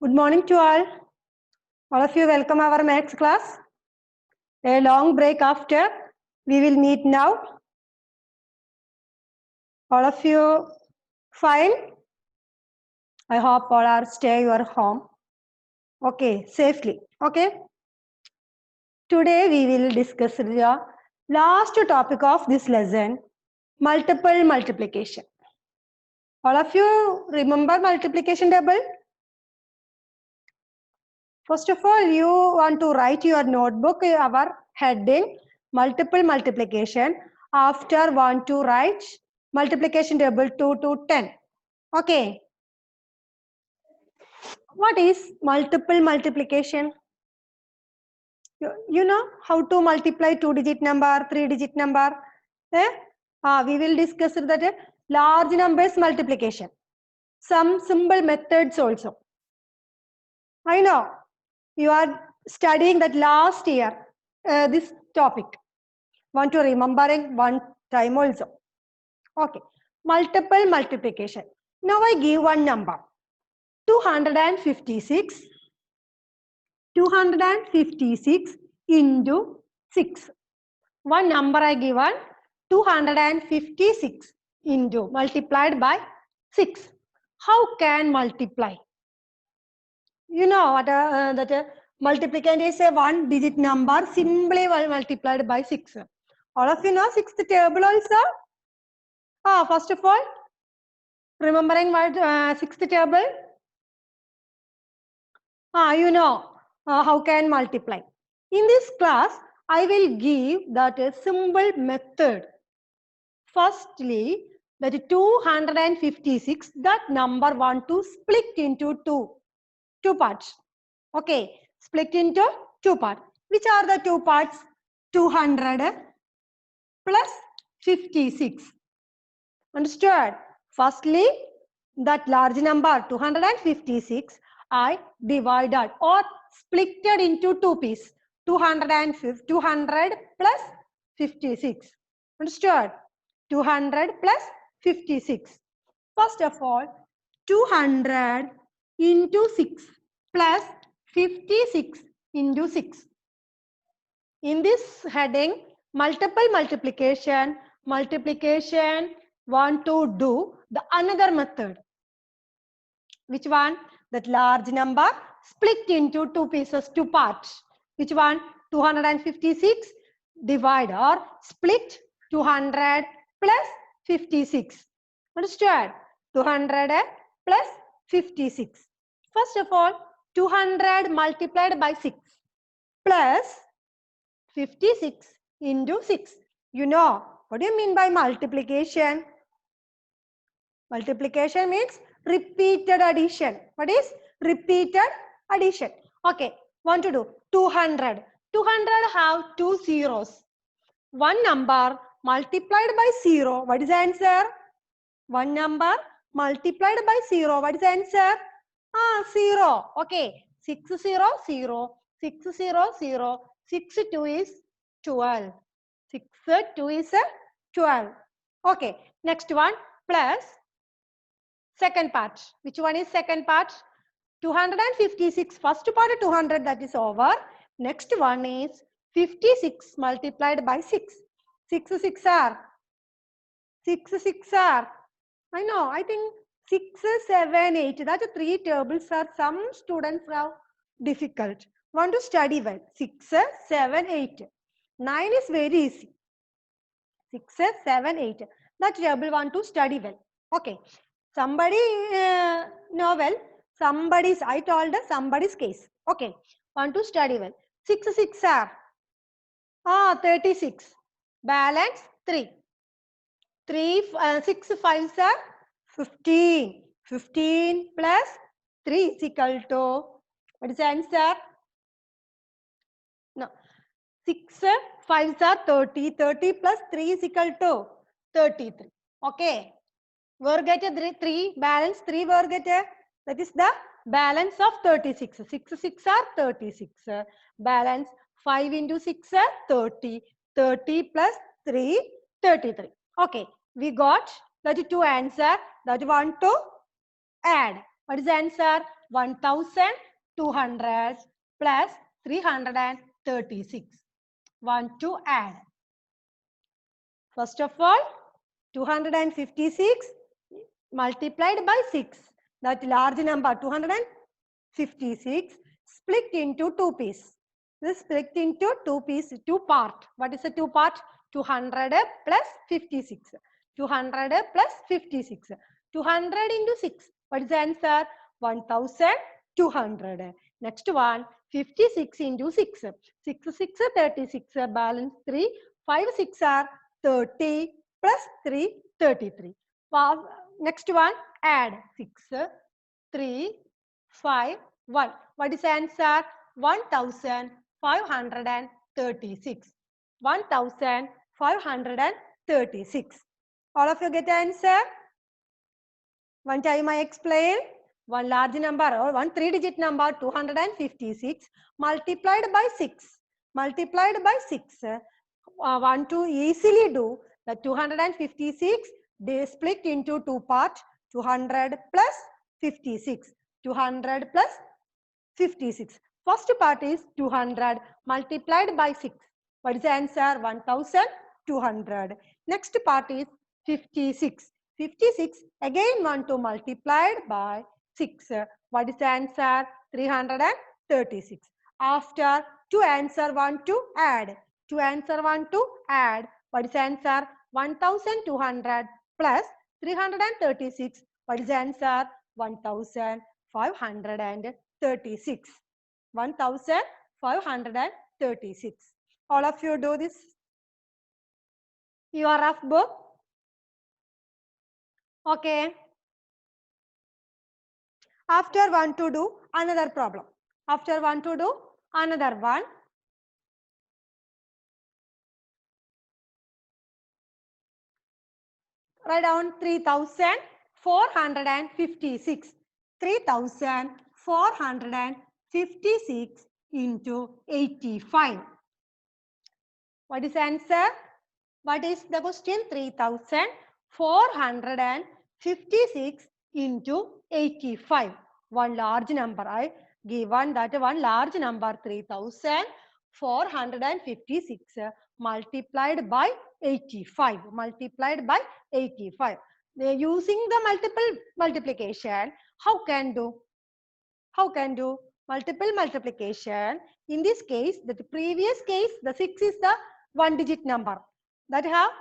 Good morning to all. All of you welcome our maths class. A long break after, we will meet now. All of you fine? I hope all are stay your home. Okay, safely. Okay. Today we will discuss the last topic of this lesson, multiple multiplication. All of you remember multiplication table? First of all, you want to write your notebook, our heading, multiple multiplication. After want to write multiplication table 2 to 10. Okay. What is multiple multiplication? You know how to multiply 2-digit number, 3-digit number. Eh? We will discuss that large numbers multiplication. Some simple methods also. I know you are studying that last year, this topic. Want to remembering one time also. Okay. Multiple multiplication. Now I give one number. 256. 256 into 6. One number I given 256 into multiplied by 6. How can multiply? You know what that multiplication is a one digit number simply multiplied by 6. All of you know sixth table also. First of all, remembering what sixth table. You know how can multiply. In this class, I will give that a simple method. Firstly, that 256, that number want to split into two parts. Okay, split into two parts. Which are the two parts? 200 plus 56. Understood? Firstly, that large number 256 I divided or splitted into two pieces. 200 plus 56. Understood? 200 plus 56. First of all, 200 into 6 plus 56 into 6. In this heading, multiple multiplication want to do the another method. Which one? That large number split into two pieces, two parts. Which one? 256 divide or split 200 plus 56. Understood? 200 plus 56. First of all, 200 multiplied by 6 plus 56 into 6. You know, what do you mean by multiplication? Multiplication means repeated addition. What is repeated addition? Okay, want to do 200. 200 have two zeros. One number multiplied by 0. What is the answer? One number multiplied by 0. What is the answer? 0. Okay, 6 0 0. 6 0 0. 6 2 is 12. 6 2 is 12. Okay, next one plus second part. Which one is second part? 256. First part 200, that is over. Next one is 56 multiplied by 6. 6 6 are. 6 6 are. I know. I think 6 7 8. That three tables are some students have difficult. Want to study well. 6 7 8. 9 is very easy. 6 7 8. That table want to study well. Okay. Somebody know well. Somebody's, I told somebody's case. Okay. Want to study well. 6 6 are 36. Balance 3. 6 5s are 15. 15 plus 3 is equal to, what is the answer? No. 6 5s are 30. 30 plus 3 is equal to 33. Okay. Where get 3? Balance 3 where get? That is the balance of 36. 6 6 are 36. Balance 5 into 6 are 30. 30 plus 3, 33. Okay. We got that two answer that we want to add. What is the answer? 1200 plus 336. Want to add. First of all, 256 multiplied by 6. That large number 256 split into two pieces. This split into two pieces, two part. What is the two part? 200 plus 56. 200 plus 56. 200 into 6. What is the answer? 1200. Next one, 56 into 6. 6, 6, 36. Balance 3. 5, 6 are 30 plus 3, 33. Next one, add 6, 3, 5, 1. What is the answer? 1536. 1536. All of you get the answer? One time I explain. One large number or one three-digit number 256 multiplied by 6. Multiplied by 6. Want to easily do the 256 they split into two parts. 200 plus 56. 200 plus 56. First part is 200 multiplied by 6. What is the answer? 1200. Next part is 56. 56 again want to multiply by 6. What is the answer? 336. After to answer want to add. To answer want to add. What is the answer? 1200 plus 336. What is the answer? 1536. 1536. All of you do this. Your rough book. Okay. After want to do another problem. After want to do another one. Write down 3456. 3456 into 85. What is the answer? What is the question? 3456 into 85. One large number. I given that one large number 3456 multiplied by 85. Multiplied by 85. Using the multiple multiplication, how can do? How can do? Multiple multiplication. In this case, the previous case, the 6 is the one digit number that have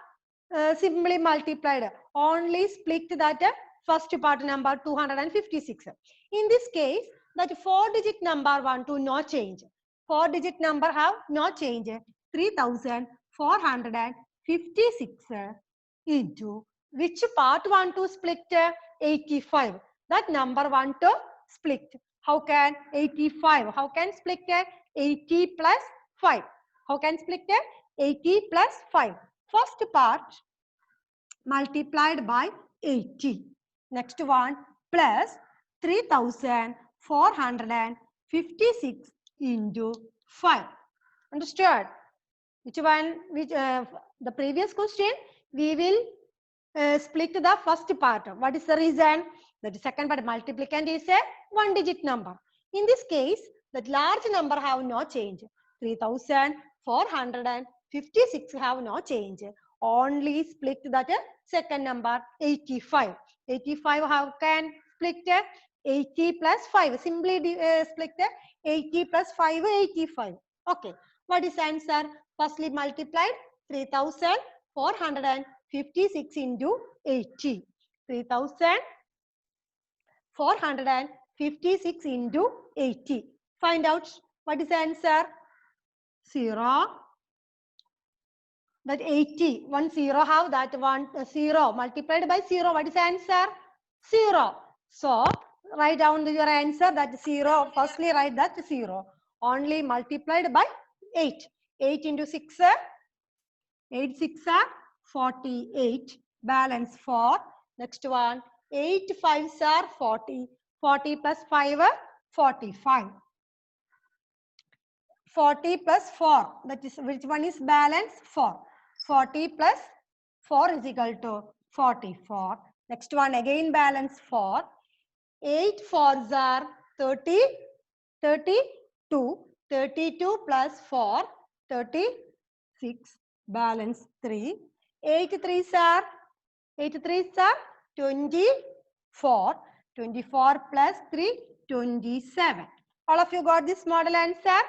simply multiplied. Only split that first part number 256. In this case, that 4 digit number want to no change. 4 digit number have no change. 3456 into which part want to split? 85. That number want to split. How can 85? How can split 80 plus 5? How can split 80 plus 5? First part multiplied by 80. Next one plus 3456 into 5. Understood? Which one? Which the previous question we will split the first part. What is the reason? The second part multiplicand is a one digit number. In this case, that large number have no change. 3456 have no change. Only split that second number 85. 85 how can split 80 plus 5. Simply split 80 plus 5, 85. Okay. What is the answer? Firstly multiplied 3456 into 80. 3456 into 80. Find out what is the answer? 0. That 80. 1 0 have that one 0 multiplied by 0. What is the answer? 0. So write down your answer that 0. Firstly write that 0. Only multiplied by 8. 8 into 6. 8 6 are 48. Balance 4. Next one. 8 5s are 40. 40 plus 5 are 45. 40 plus 4. That is which one is balance? 4. 40 plus 4 is equal to 44. Next one again balance 4. 8 fours are 30, 32. 32 plus 4, 36. Balance 3. 8 threes are 24. 24 plus 3, 27. All of you got this model answer?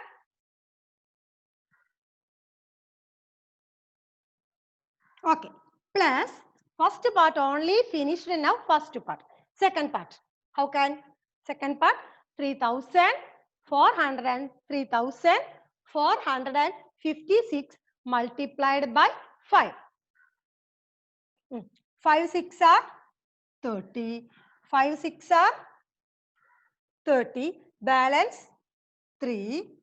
Okay. Plus, first part only finished now, first part. Second part. How can? Second part, 3,400 and 3,456 multiplied by 5. 5 6 are 30. 5 6 are 30. Balance 3.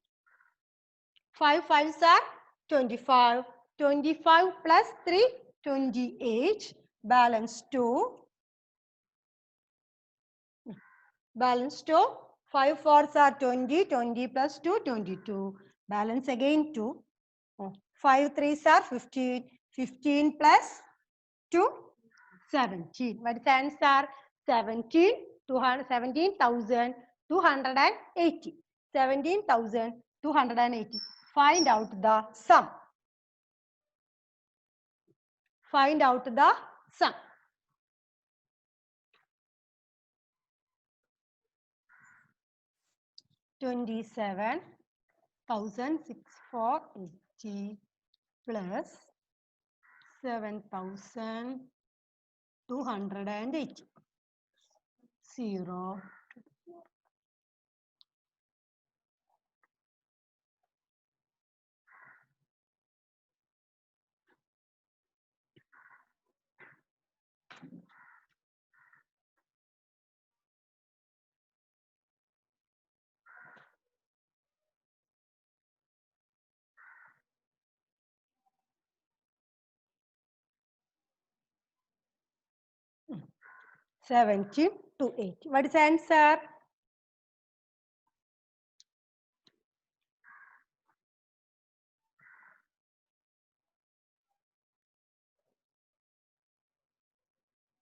5 5s are 25. 25 plus 3, 28. Balance 2. Balance 2. 5 4s are 20. 20 plus 2, 22. Balance again 2. 5 3s are 15. 15 plus 2, 17. What is the answer? 17,280. 17,280. Find out the sum. Find out the sum. $27,680 plus 7,280. 0. $70 to $80. What is the answer?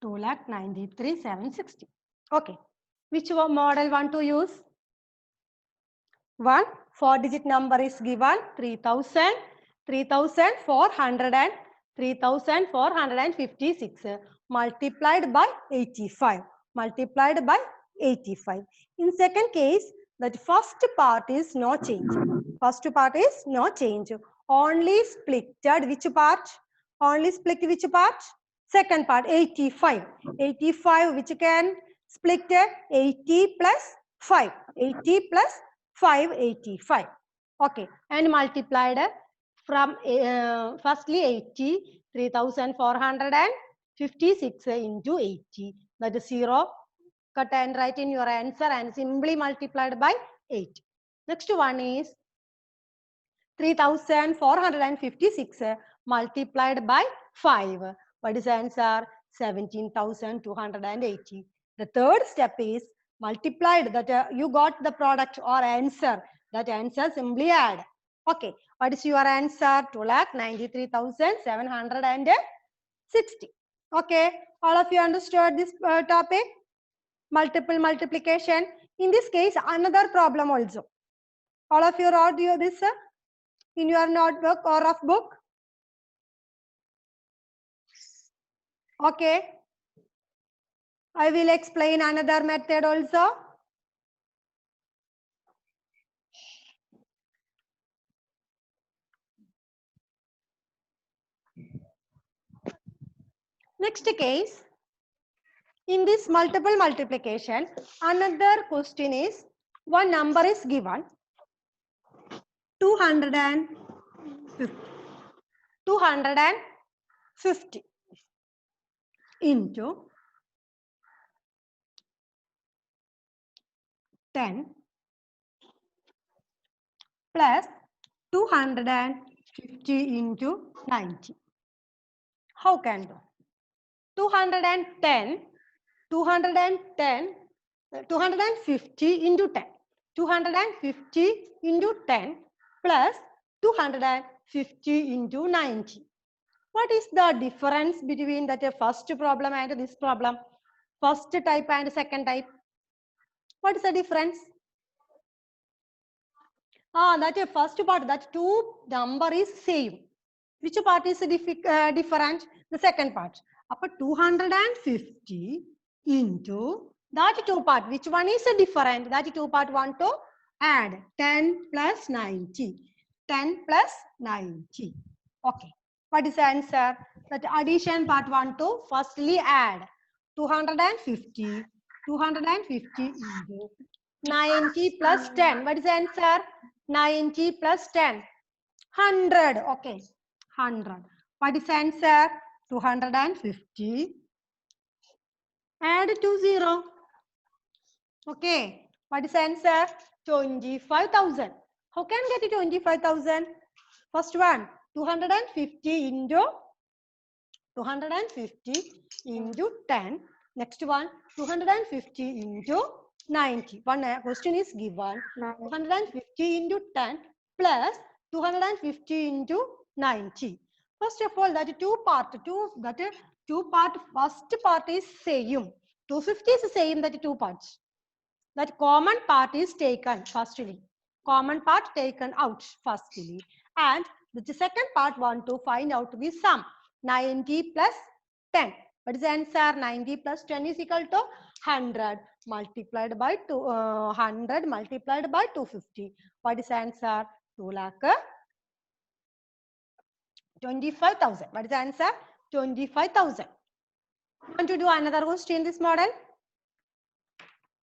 $2,93,760. Okay. Which model want to use? One 4-digit number is given 3,000, 3,400 and 3,456 multiplied by 85. Multiplied by 85. In second case, that first part is no change. First part is no change. Only splitted which part? Only split which part? Second part 85. 85 which can split 80 plus 5. 80 plus 585. Okay, and multiplied from firstly 80, 3,456 into 80. That is 0. Cut and write in your answer and simply multiplied by 8. Next one is 3,456 multiplied by 5. What is the answer? 17,280. The third step is multiplied, that you got the product or answer. That answer simply add. Okay, what is your answer? 2,93,760. Okay, all of you understood this topic? Multiple multiplication. In this case, another problem also. All of you wrote this in your notebook or rough book? Okay. I will explain another method also. Next case, in this multiple multiplication, another question is, one number is given, 250 into 10 plus 250 into 90. How can do? 250 into 10. 250 into 10 plus 250 into 90. What is the difference between that first problem and this problem? First type and second type. What is the difference? That first part, that two number is same. Which part is different? The second part. Upper 250 into that two part. Which one is different? That two part want to add 10 plus 90. 10 plus 90. Okay. What is the answer? That addition part want to firstly add 250. 250 into 90 plus 10. What is the answer? 90 plus 10. 100. Okay. 100. What is the answer? 250. Add 20. Okay. What is the answer? 25,000. How can we get 25,000? First one, 250 into 10. Next one, 250 into 90. One question is given. 250 into 10 plus 250 into 90. First of all, that two part, first part is same. 250 is same, that two parts. That common part is taken firstly. Common part taken out firstly. And the second part want to find out the sum. 90 plus 10. What is the answer? 90 plus 10 is equal to 100 multiplied by 100 multiplied by 250. What is the answer? 2,25,000. What is the answer? 25,000. Want to do another question in this model?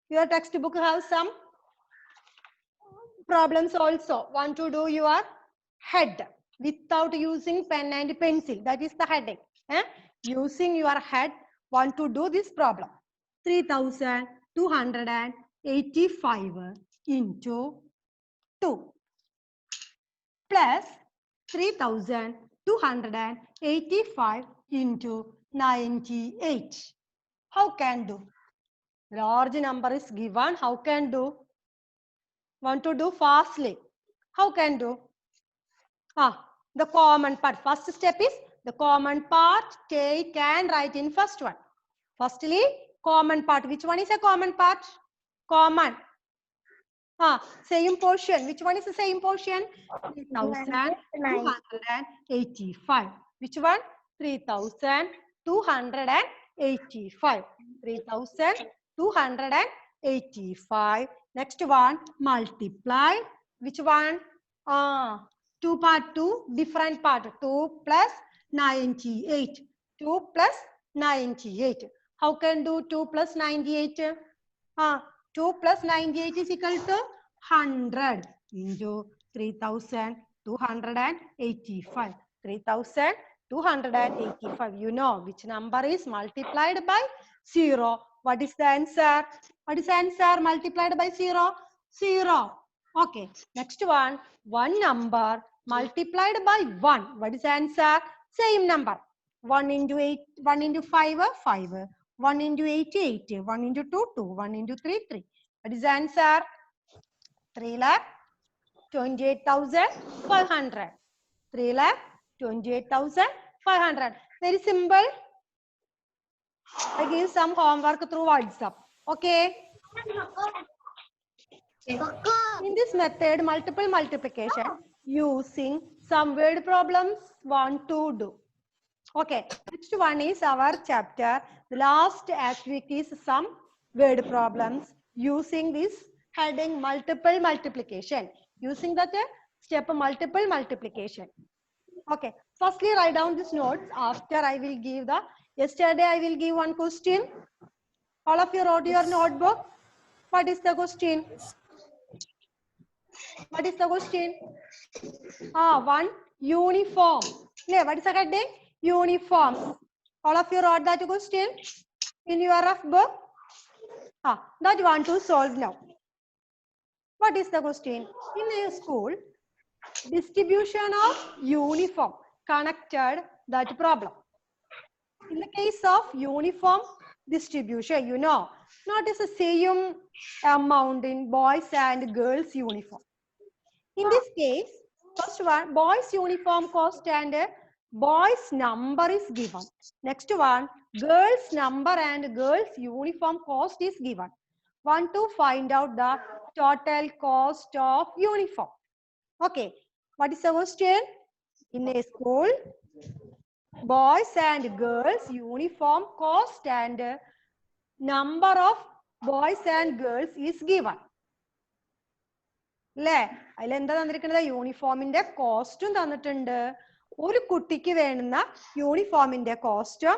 Your textbook has some problems also. Want to do your head without using pen and pencil. That is the heading. Using your head, want to do this problem. 3,285 into 2 plus 3,285 into 98. How can do? Large number is given. How can do? Want to do fastly. How can do? The common part. First step is the common part. Take and write in first one. Firstly, common part. Which one is a common part? Common. Same portion. Which one is the same portion? 3,285. Which one? 3,285. 3,285. Next one, multiply. Which one? 2 part 2, different part. 2 plus 98. 2 plus 98. How can do 2 plus 98? 2 plus 98 is equal to 100 into 3,285. 3,285. You know which number is multiplied by 0. What is the answer? What is the answer multiplied by 0? 0. Okay. Next one number multiplied by 1. What is the answer? Same number. 1 into 8, 1 into 5, 5. 1 into 8, 8. 1 into 2, 2. 1 into 3, 3. What is the answer? 3,28,500. 3,28,500. Very simple. I give some homework through WhatsApp. Okay. In this method, multiple multiplication using some word problems want to do. Okay. Next one is our chapter. The last activity is some word problems using this heading multiple multiplication. Using that step multiple multiplication. Okay. Firstly, write down this notes. After I will give yesterday I will give one question. All of you wrote your notebook. What is the question? What is the question? One, uniform. What is the heading? Uniform. All of you wrote that question in your rough book. That you want to solve now. What is the question? In a school, distribution of uniform connected that problem. In the case of uniform distribution, you know, not is the same amount in boys and girls uniform. In this case, first one, boys uniform cost and boys number is given. Next one, girls number and girls uniform cost is given. Want to find out the total cost of uniform. Okay, what is the question? In a school, boys and girls uniform cost and number of boys and girls is given. അല്ലേ? അതിലെന്താ തന്നിരിക്കുന്നത്? യൂണിഫോമിന്റെ കോസ്റ്റും തന്നിട്ടുണ്ട്. ഒരു കുട്ടിക്ക് വേണ്ടുന്ന യൂണിഫോമിന്റെ കോസ്റ്റും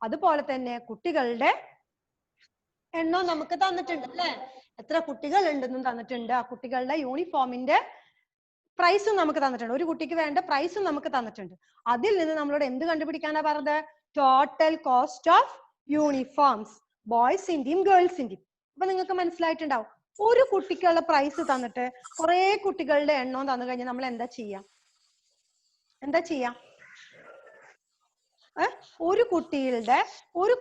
അതുപോലെ തന്നെ കുട്ടികളുടെ എണ്ണവും നമുക്ക് തന്നിട്ടുണ്ട് അല്ലേ? എത്ര കുട്ടികൾ ഉണ്ടെന്നും തന്നിട്ടുണ്ട്. ആ കുട്ടികളുടെ യൂണിഫോമിന്റെ പ്രൈസും നമുക്ക് തന്നിട്ടുണ്ട്. ഒരു കുട്ടിക്ക് വേണ്ട പ്രൈസും നമുക്ക് തന്നിട്ടുണ്ട്. അതിൽ നിന്ന് നമ്മളോട് എന്ത് കണ്ടുപിടിക്കാനാ പറഞ്ഞത്? ടോട്ടൽ കോസ്റ്റ് ഓഫ് യൂണിഫോംസ്, ബോയ്സിന്റെയും ഗേൾസിന്റെയും. അപ്പൊ നിങ്ങൾക്ക് മനസ്സിലായിട്ടുണ്ടാവും. ഒരു കുട്ടിക്കുള്ള പ്രൈസ് തന്നിട്ട് കുറെ കുട്ടികളുടെ എണ്ണവും തന്നു കഴിഞ്ഞാൽ നമ്മൾ എന്താ ചെയ്യാ? ഒരു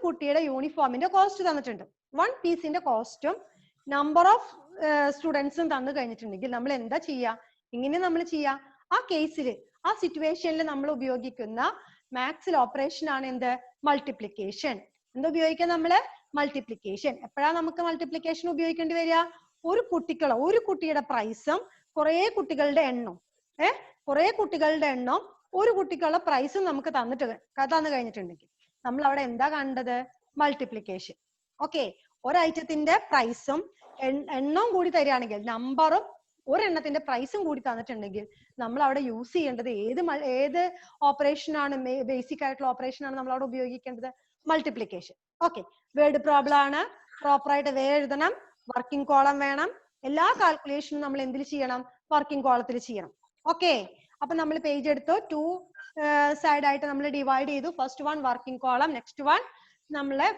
കുട്ടിയുടെ യൂണിഫോമിന്റെ കോസ്റ്റ് തന്നിട്ടുണ്ട്. 1 പീസിന്റെ കോസ്റ്റും നമ്പർ ഓഫ് സ്റ്റുഡൻസും തന്നു കഴിഞ്ഞിട്ടുണ്ടെങ്കിൽ നമ്മൾ എന്താ ചെയ്യാ? ഇങ്ങനെ നമ്മൾ ചെയ്യാ. ആ കേസിൽ, ആ സിറ്റുവേഷനിൽ നമ്മൾ ഉപയോഗിക്കുന്ന മാത്സിൽ ഓപ്പറേഷൻ ആണ് എന്ത്? മൾട്ടിപ്ലിക്കേഷൻ. എന്താ ഉപയോഗിക്കുക നമ്മള്? മൾട്ടിപ്ലിക്കേഷൻ. എപ്പോഴാ നമുക്ക് മൾട്ടിപ്ലിക്കേഷൻ ഉപയോഗിക്കേണ്ടി വരിക? ഒരു കുട്ടിയുടെ പ്രൈസും കുറെ കുട്ടികളുടെ എണ്ണം, കുറെ കുട്ടികളുടെ എണ്ണം ഒരു കുട്ടിക്കുള്ള പ്രൈസും നമുക്ക് തന്നു കഴിഞ്ഞിട്ടുണ്ടെങ്കിൽ നമ്മൾ അവിടെ എന്താ കണ്ടത്? മൾട്ടിപ്ലിക്കേഷൻ. ഓക്കെ, ഒരൈറ്റത്തിന്റെ പ്രൈസും എണ്ണവും കൂടി തരികയാണെങ്കിൽ, നമ്പറും ഒരെണ്ണത്തിന്റെ പ്രൈസും കൂടി തന്നിട്ടുണ്ടെങ്കിൽ നമ്മൾ അവിടെ യൂസ് ചെയ്യേണ്ടത് ഏത് ഓപ്പറേഷൻ ആണ്? ബേസിക് ആയിട്ടുള്ള ഓപ്പറേഷൻ ആണ് നമ്മൾ അവിടെ ഉപയോഗിക്കേണ്ടത്? മൾട്ടിപ്ലിക്കേഷൻ. ഓക്കെ, വേർഡ് പ്രോബ്ലം ആണ്. പ്രോപ്പർ ആയിട്ട് വേ എഴുതണം. വർക്കിംഗ് കോളം വേണം. എല്ലാ കാൽക്കുലേഷനും നമ്മൾ എന്തിൽ ചെയ്യണം? വർക്കിംഗ് കോളത്തിൽ ചെയ്യണം. ഓക്കെ, അപ്പൊ നമ്മൾ പേജ് എടുത്തു. 2 സൈഡ് ആയിട്ട് നമ്മൾ ഡിവൈഡ് ചെയ്തു. First one working column, next one നമ്മളെ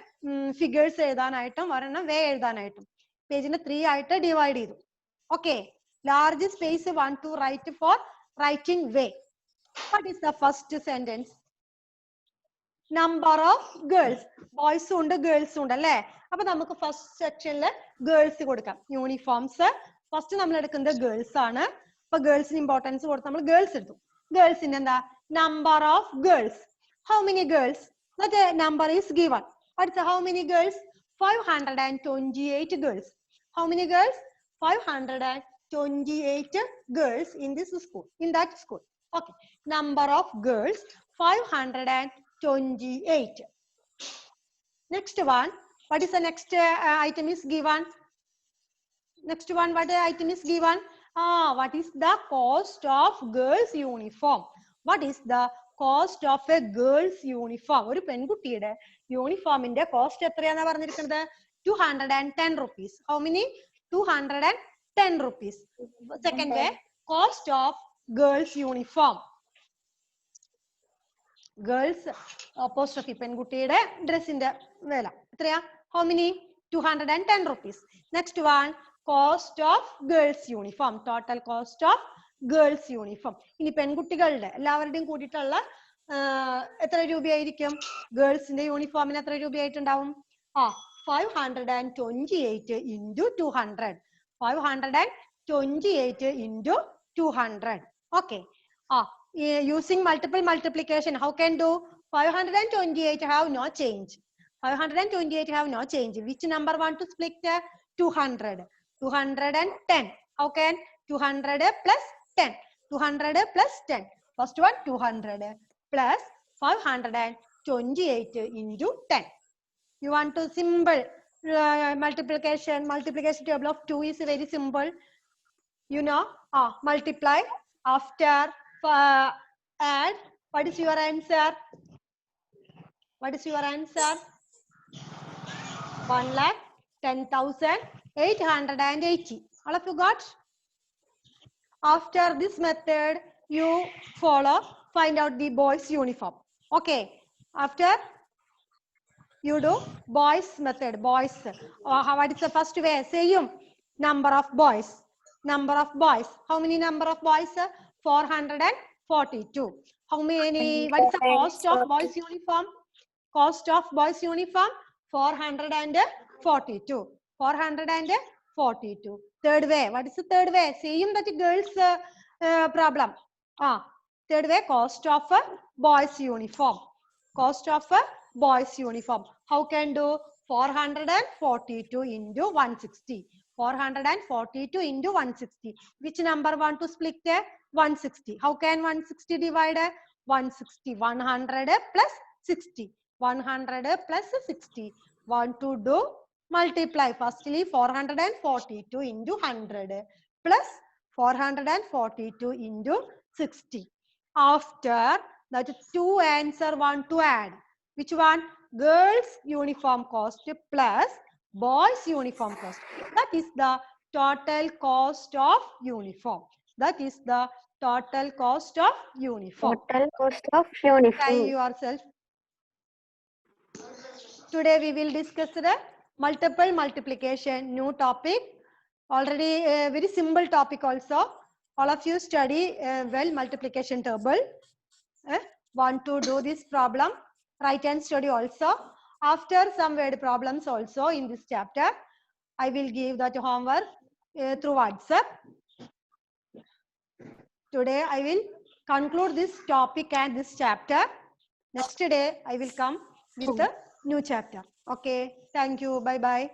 ഫിഗേഴ്സ് എഴുതാനായിട്ടും ഒരെണ്ണം വേ എഴുതാനായിട്ടും പേജിന് 3 ആയിട്ട് ഡിവൈഡ് ചെയ്തു. Okay, large space want to write for writing way. What is the first sentence? Number of girls. Boys ഉണ്ട് girls ഉണ്ട് അല്ലേ? അപ്പൊ നമുക്ക് ഫസ്റ്റ് സെക്ഷനിൽ ഗേൾസ് കൊടുക്കാം. യൂണിഫോംസ് ഫസ്റ്റ് നമ്മൾ എടുക്കുന്നത് ഗേൾസ് ആണ്. അപ്പൊ ഗേൾസിന് ഇമ്പോർട്ടൻസ് കൊടുത്ത് നമ്മൾ ഗേൾസ് എടുത്തു. ഗേൾസിന്റെ എന്താ? Number of girls. How many girls? That number is given. What's how many girls? 528 girls. How many girls? 528 girls in this school, in that school. Okay, number of girls 528. Next one, what is the next item is given? Next one, what item is given? What is the cost of girls uniform? What is the cost of a girls uniform? ഒരു പെൺകുട്ടിയുടെ യൂണിഫോമിന്റെ cost എത്രയാണെന്ന് പറഞ്ഞിരിക്കുന്നത്? 210 rupees. How many? 210 rupees. Second way, cost of girls uniform. Girls apostrophe പെൺകുട്ടിയുടെ ഡ്രസ്സിന്റെ വില എത്രയാ? How many? 210 rupees. Next one, cost of girls uniform. Total cost of girls uniform. ഇനി പെൺകുട്ടികളുടെ എല്ലാവരുടെയും കൂടിയിട്ടുള്ള എത്ര രൂപയായിരിക്കും? ഗേൾസിന്റെ യൂണിഫോമിന് എത്ര രൂപയായിട്ടുണ്ടാവും? 528 into 200. 528 into 200. Okay. Using multiple multiplication, how can do? 528 have no change. 528 have no change. Which number want to split? 200. 210. How can? 200 plus 10. 200 plus 10. First one 200 plus 528 into 10. You want to simple multiplication. Multiplication table of 2 is very simple. You know, multiply after add. What is your answer? What is your answer? 1,10,880. All of you got? After this method, you follow, find out the boys' uniform. Okay. After you do boys method. Boys. What is the first way? Same number of boys. Number of boys. How many number of boys? 442. How many? What is the cost of boys' uniform? Cost of boys' uniform? 442. 442. Third way. What is the third way? Same that girls problem. Third way, cost of a boys' uniform. Cost of a boys' uniform. How can do? 442 into 160. 442 into 160. Which number want to split? 160. How can 160 divide? 160. 100 plus 60. 100 plus 60. Want to do multiply. Firstly, 442 into 100 plus 442 into 60. After that, two answer want to add. Which one? Girls uniform cost plus boys uniform cost. That is the total cost of uniform. That is the total cost of uniform. Total cost of Try uniform. yourself. Today we will discuss the multiple multiplication, new topic. Already a very simple topic also. All of you study well multiplication table. Want to do this problem? Write and study also. After some word problems also in this chapter, I will give that homework through WhatsApp. Today I will conclude this topic and this chapter. Next day I will come with a new chapter. Okay. Thank you. Bye bye.